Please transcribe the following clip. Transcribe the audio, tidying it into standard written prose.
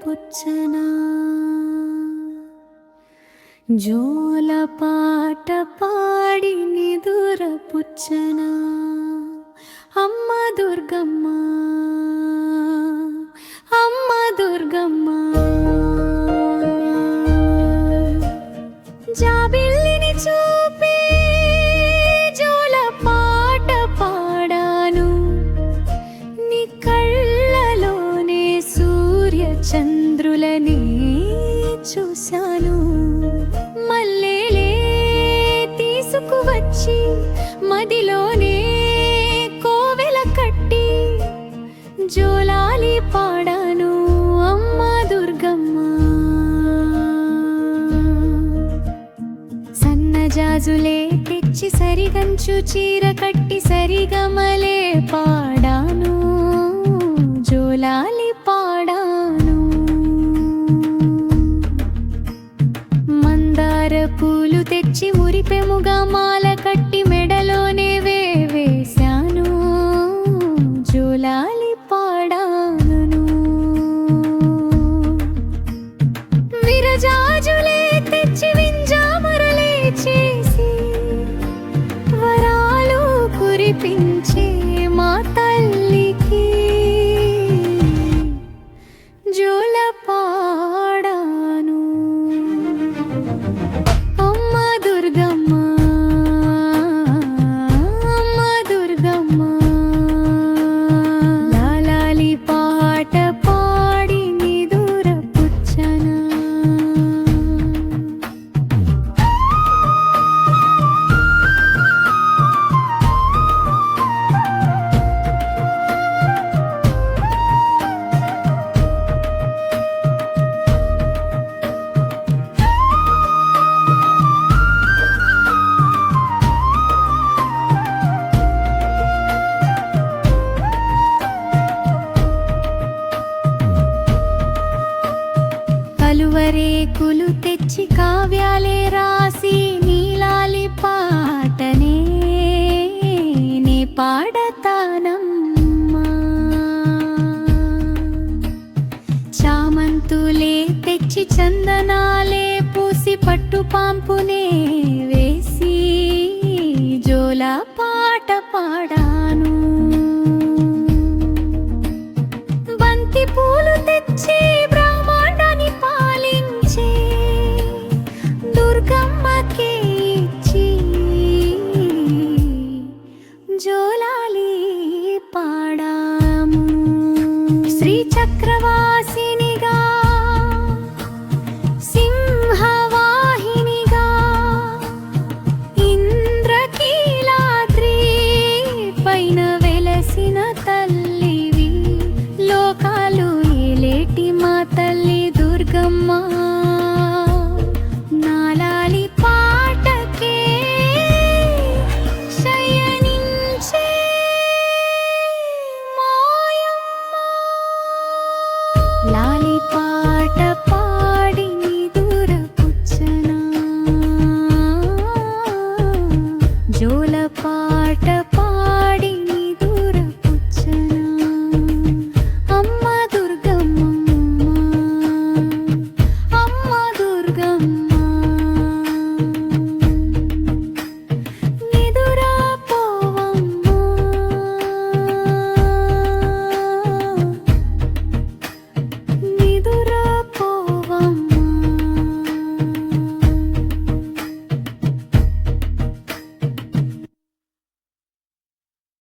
పుచ్చనా జోల పాట పాడి నిదుర పుచ్చనా అమ్మ దుర్గమ్మ అమ్మ దుర్గమ్మ జాబిల్లిని చూపే జోల పాట పాడాను నీ కళ్ళలోనే సూర్య చంద్రులని చూశాను మల్లెలే తీసుకువచ్చి మదిలోనే కోవెల కట్టి జోలాలి పాడాను అమ్మ దుర్గమ్మ సన్నజాజులే తెచ్చి సరిగంచు చీర కట్టి సరిగమలే పాడాను జోలాలి పాడాను మందార పూలు తెచ్చి మురిపెముగా మాల కట్టి మెడలోనే వేశాను జోలాలి పాడాను విరజాజులే తెచ్చి వింజామరలే చేసి వరాలు కురిపించే మా తల్లికి జోల పాడాను అమ్మ దుర్గమ్మ అమ్మ దుర్గమ్మ లాలాలి పాట పాడి నిదుర పుచ్చనా కలువరేకులు తెచ్చి కావ్యాలే రాసి నీలాలి పాటనే నే పాడతానమ్మా చామంతులే తెచ్చి చందనాలే పూసి పట్టు పాంపునే వేసి జోల పాట పాడాను బంతి పూలు తెచ్చి బ్రహ్మాండాన్ని పాలించే దుర్గమ్మకే ఇచ్చి జోలాలి పాడాము శ్రీ చక్రవాసినిగా సింహవాహినిగా ఇంద్రకీలాద్రి పైన వెలసిన తల్లివి లోకాలు ఏలేటి మా తల్లి దుర్గమ్మ నాలాలి పాటకే శయనించే మాయమ్మ లాలి పాట పాడి నిదుర పుచ్చనా జోల పాట పాడి నిదుర పుచ్చనా అమ్మ దుర్గమ్మ అమ్మ దుర్గమ్మ